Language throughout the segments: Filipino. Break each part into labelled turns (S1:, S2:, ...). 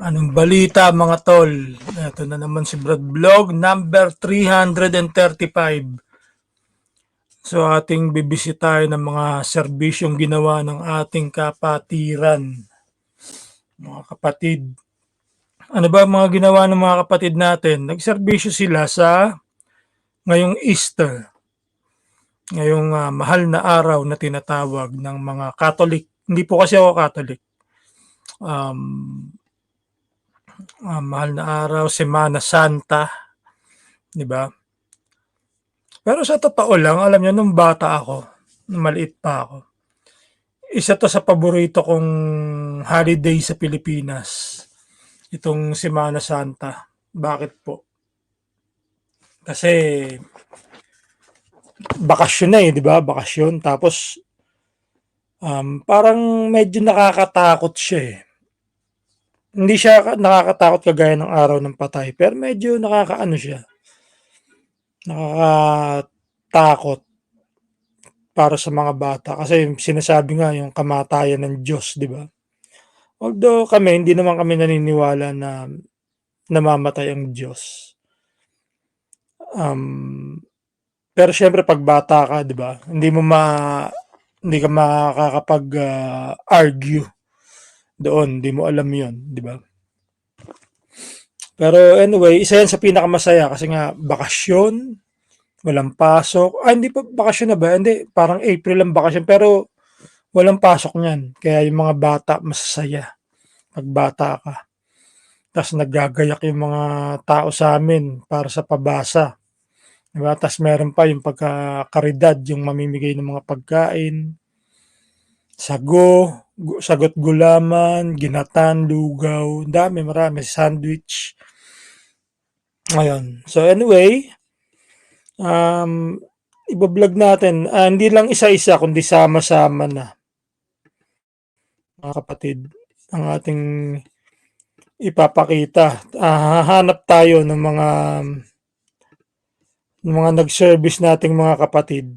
S1: Anong balita mga tol? Ito na naman si Brad Vlog number 335. So ating bibisitahin ng mga serbisyong ginawa ng ating kapatiran. Mga kapatid. Ano ba ang mga ginawa ng mga kapatid natin? Nagserbisyo sila sa ngayong Easter. Ngayong mahal na araw na tinatawag ng mga Catholic. Hindi po kasi ako Catholic. Um, Mahal na araw, Semana Santa, 'di ba? Pero sa totoo lang, alam niyo nung bata ako, nung maliit pa ako, isa 'to sa paborito kong holiday sa Pilipinas, itong Semana Santa. Bakit po? Kasi bakasyon na, 'di ba? Bakasyon tapos, parang medyo nakakatakot siya, eh. Hindi siya nakakatakot kagaya ng Araw ng Patay, pero medyo nakakaano siya, nakakatakot para sa mga bata kasi sinasabi nga yung kamatayan ng Diyos, 'di ba? Although kami, hindi naman kami naniniwala na namamatay ang Diyos. Um, pero siyempre 'pag bata ka, 'di ba? Hindi ka makakapag argue doon, hindi mo alam 'yon, 'di ba? Pero anyway, isa 'yan sa pinakamasaya kasi nga bakasyon, walang pasok. Hindi pa bakasyon na ba? Hindi, parang April ang bakasyon pero walang pasok niyan. Kaya yung mga bata masasaya 'pag bata ka. Tas naggagayak yung mga tao sa amin para sa pabasa, 'di ba? Tas meron pa yung pagkakaridad, yung mamimigay ng mga pagkain, sago, sago't gulaman, ginatan, lugaw, dami, marami, sandwich. Ayun. So anyway, um, iba-vlog natin, hindi lang isa-isa kundi sama-sama na, mga kapatid, ang ating ipapakita. Hahanap tayo ng mga nag-service nating mga kapatid.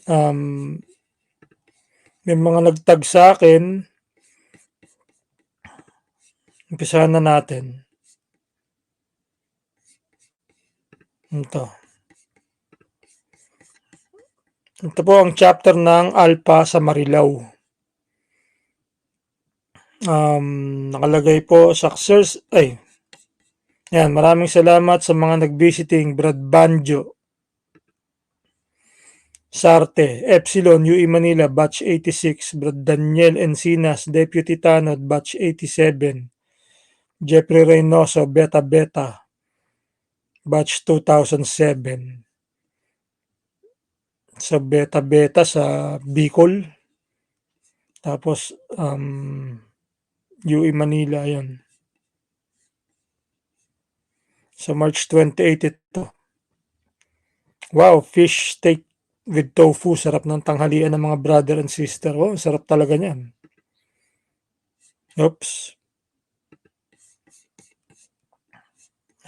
S1: Um, May mga nag-tag sa akin. Umpisahan na natin. Ito. Ito po ang chapter ng Alpha sa Marilao. Nakalagay po success. Yan, maraming salamat sa mga nag-visiting Brad Banjo, Sarte, Epsilon, UE Manila, Batch 86, Brad Daniel Encinas, Deputy Tanod, Batch 87, Jeffrey Reynoso, Beta Beta, Batch 2007. Sa Beta Beta sa Bicol. Tapos, UE Manila, yun. Sa March 28 ito. Wow, fish steak with tofu. Sarap ng tanghalian ng mga brother and sister. Oh, sarap talaga niyan. Oops.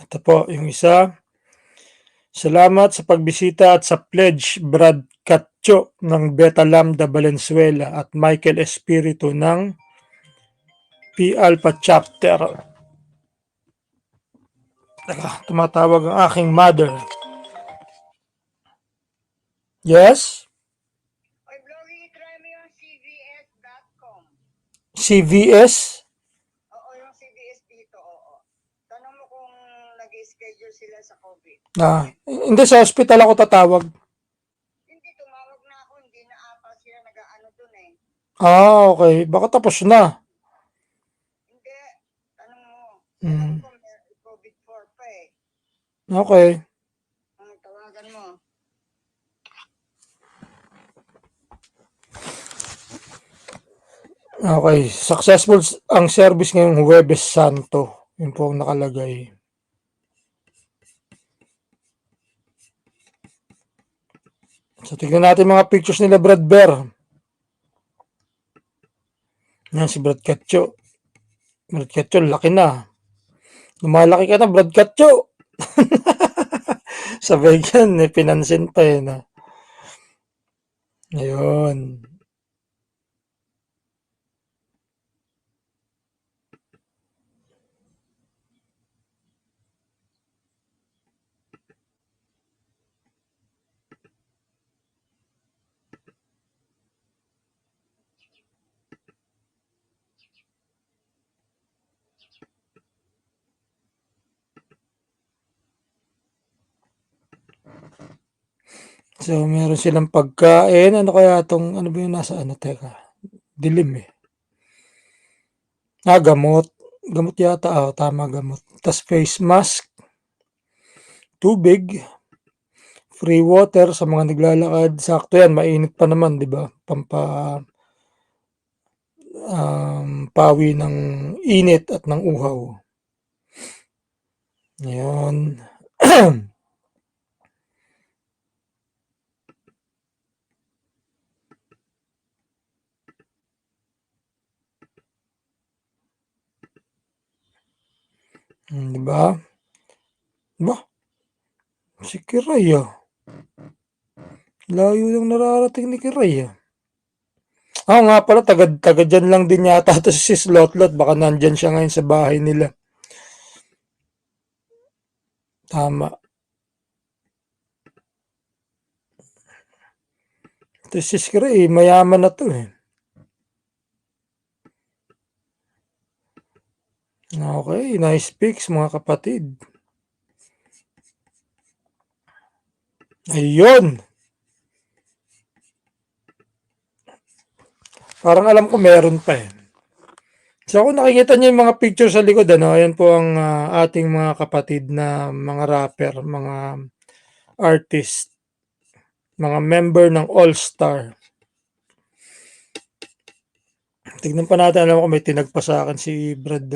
S1: Ito po, yung isa. Salamat sa pagbisita at sa pledge, Brad Catcho ng Beta Lambda Valenzuela at Michael Espiritu ng P Alpha Chapter. Tumatawag ang aking mother. Yes?
S2: Oy, Blogi, try mo yung cvs.com.
S1: CVS?
S2: Oo, yung CVS dito, oo. Tanong mo kung nag-schedule sila sa COVID.
S1: Hindi, sa hospital ako tatawag.
S2: Hindi, tumawag na ako. Hindi na ata sila nag-ano dun eh.
S1: Okay. Baka tapos na.
S2: Hindi, tanong mo.
S1: Hmm.
S2: Alam ko may COVID-4 pa eh.
S1: Okay.
S2: Tawagan mo.
S1: Okay. Successful ang service ngayong Huwebes Santo. Yun po ang nakalagay. So, tignan natin mga pictures nila Brad Bear. Yan si Brad Catcho. Brad Catcho, laki na. Lumalaki ka na, Brad Catcho. Sabay yan, pinansin pa eh. No? Ayun. So, meron silang pagkain. Ano kaya 'tong ano ba yung nasa ano, teka, dilim, eh. Gamot. Gamot yata, tama gamot. Tas face mask, tubig, free water sa mga naglalakad. Sakto 'yan, mainit pa naman 'di ba? Pawi ng init at ng uhaw. 'Yun. 'Di ba? Bah, si Kiray, layo ng nararating ni Kiray, Oo nga pala, taga taga diyan lang din yata 'to si Slotlot, baka nandiyan siya ngayon sa bahay nila. Tama. 'To si Kiray, mayaman na 'to, Okay, nice pics mga kapatid. Ayun, parang alam ko meron pa, So, kung nakikita niyo yung mga picture sa likod ayan po ang, ating mga kapatid na mga rapper, mga artist, mga member ng All-Star. Tignan pa natin, alam ko may tinagpa sa'kin si Brad,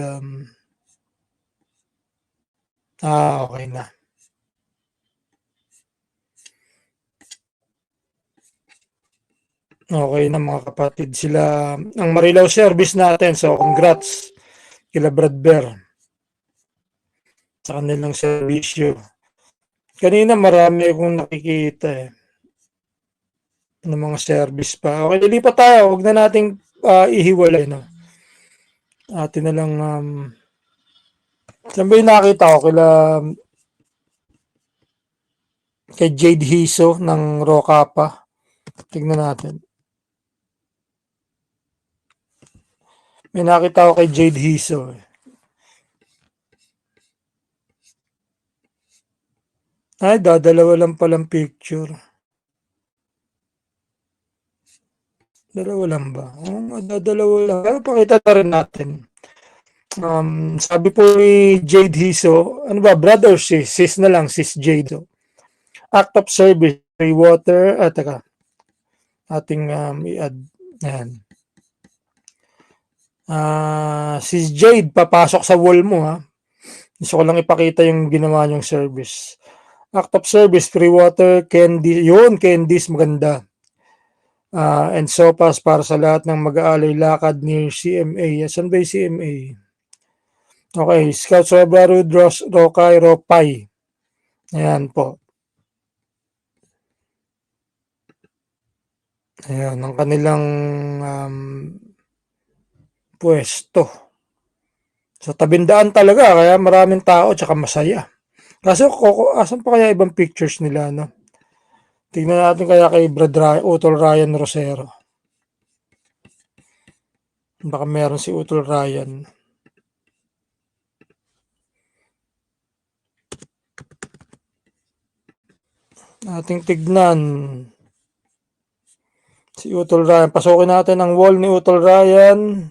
S1: okey na. Okey na mga kapatid, sila ang Marilao service natin, so congrats kila Brad Bear sa kanilang serbisyo. Kanina marami akong nakikita, ng mga service pa. Okey, lilipat tayo, 'wag na nating, ihiwalay 'no. Atin na lang, saan ba yung nakita ko kay Jade Hiso ng Rocapa. Tignan natin. May nakita ako kay Jade Hiso, Ay, dadalawa lang palang picture. Dalawa lang ba? Oo nga, dadalawa lang. Pero pakita na rin natin. Sabi po ni Jade Hiso, ano ba, brother, sis? Sis na lang, sis Jade. Act of service, free water, teka, ating i-add. Ayan. Sis Jade, papasok sa wall mo, Gusto ko lang ipakita yung ginawa niyong service. Act of service, free water, candy, yun, candies, maganda. And sopas para sa lahat ng mag-aalay lakad near CMA. Saan ba yung CMA? Okay, Scout Subaru, Rokay, Ropay. Ayan po. Ayan, ang kanilang pwesto. So, tabindaan talaga, kaya maraming tao, tsaka masaya. Kaso, asan pa kaya ibang pictures nila, no? Tingnan natin kaya kay Utol Ryan Rosero. Baka meron si Utol Ryan. Ating tignan. Si Utol Ryan. Pasukin natin ang wall ni Utol Ryan.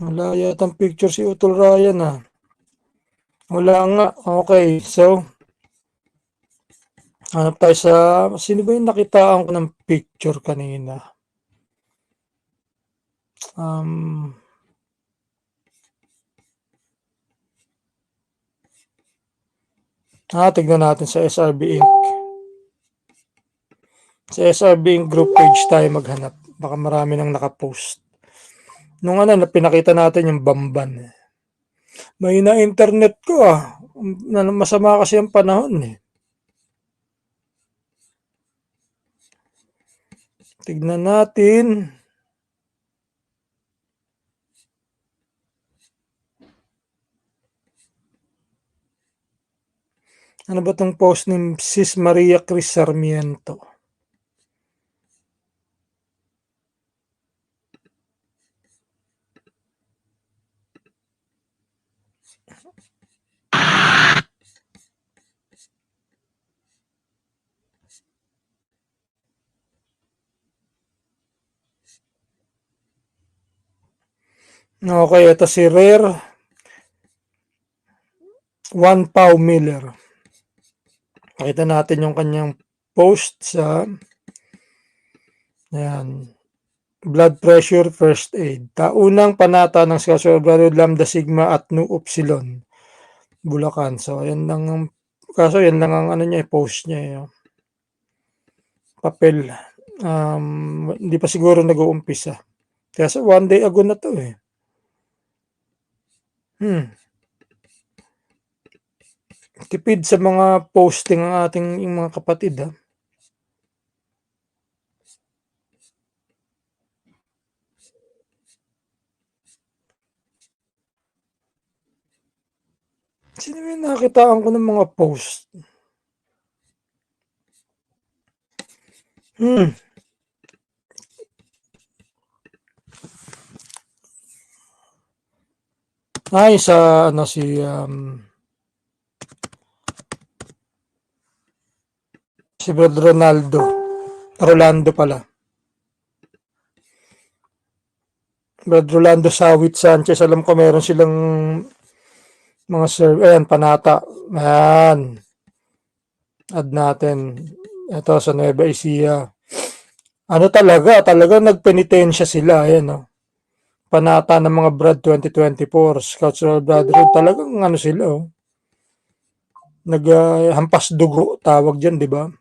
S1: Wala yatang picture si Utol Ryan, Wala nga. Okay, so hanap tayo sa, sino ba yung nakitaan ko ng picture kanina? Tignan natin sa SRB Inc. Sa SRB Inc. group page tayo maghanap. Baka marami nang nakapost. Nung na pinakita natin yung Bamban. May na internet ko, Masama kasi ang panahon, Tignan natin. Ano ba tong post ni Sis Maria Cris Sarmiento? Okay, ito si Rare 1 Pau Miller. Pakita natin yung kanyang post sa ayan, blood pressure first aid. Taunang panata ng Scouts Brotherhood Lambda Sigma at Nu Upsilon, Bulacan. So, ayan lang ang kaso yan lang ang ano niya, post niya. Papel. Hindi pa siguro nag-uumpisa. Kaya sa 1 day ago na to eh. Tipid sa mga posting ng ating yung mga kapatid ha. Sino yung nakitaan ko ng mga post? Ay, sa ano si Brad Rolando pala. Brad Rolando Sawit Sanchez, alam ko meron silang mga ayan, panata. Ayan. Add natin. Ito sa Nueva Ecija. Ano talaga nagpenitensya sila. Ayan, no? Panata ng mga Brad 2024. Scouts of Brotherhood. Talagang ano sila, oh. Naghampas dugo, tawag dyan, di ba?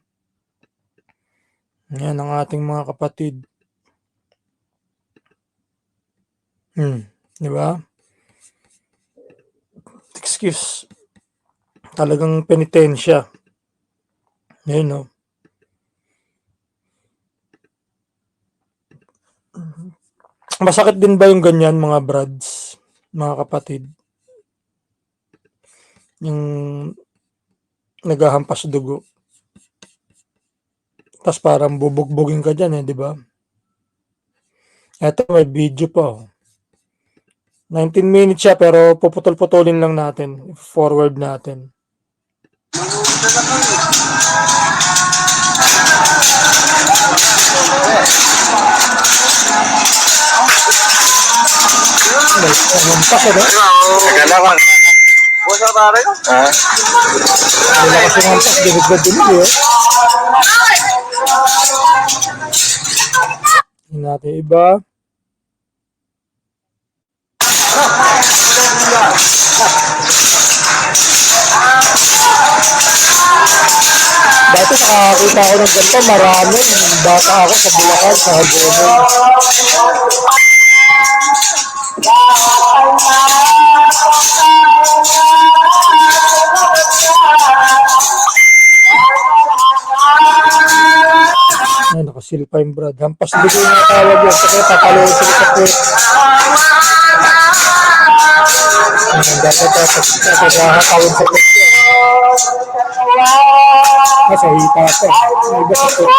S1: Yan ang ating mga kapatid. Di ba? Excuse. Talagang penitensya. Yan, no? Masakit din ba yung ganyan, mga brads, mga kapatid? Yung naghahampas dugo. Tapos parang bubugbugin ka dyan, di ba? Eto, may video pa. 19 minutes siya, pero puputol-putulin lang natin. Forward natin. Namampas, ano?
S3: Kagalakan. Busa pare ko? Ha?
S1: Wala kasi namampas, dinig-dinig, eh. Hindi natin iba. Dati nakakita ako ng ganito, marami. Bata ako sa Bulacan, sa Hagonon. Ay, nakasilpa yung brad. Hampas dugo yung tawag yun. Kaya papalood sila sa puwet. Dapat tatagahakawin sa puwet yun. Sa hita pa. May iba sa puwet.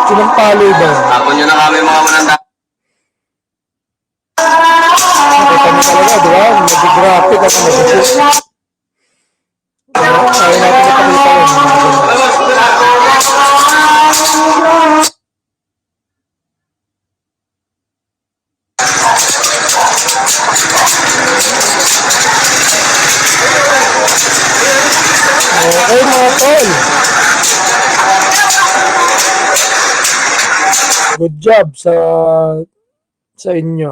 S1: Sinang palo ba?
S3: Tapon nyo na kami mga mananda.
S1: Nakita mo talaga, di ba? Medyo graphic at mag-shoot. Ayaw natin ipakita yun. Okay mga tol. Good job sa inyo.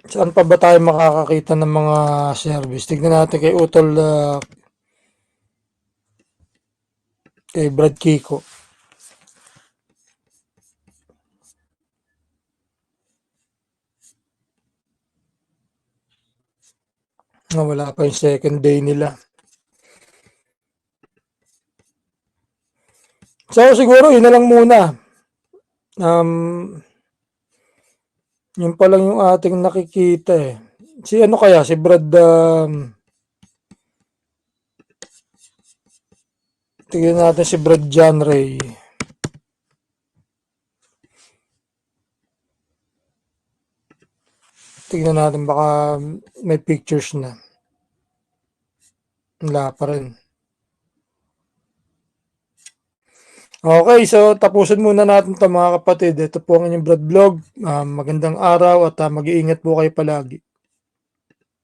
S1: Saan pa ba tayo makakakita ng mga service? Tignan natin kay Utol, kay Brad Kiko. Wala pa yung second day nila. So siguro yun na lang muna. Yun pa lang yung ating nakikita eh. Si ano kaya? Si Brad, tignan natin si Brad John Ray. Tignan natin baka may pictures na. Wala pa rin. Okay, so tapusin muna natin ito mga kapatid. Ito po ang inyong Brad Vlog. Magandang araw at mag-iingat po kayo palagi.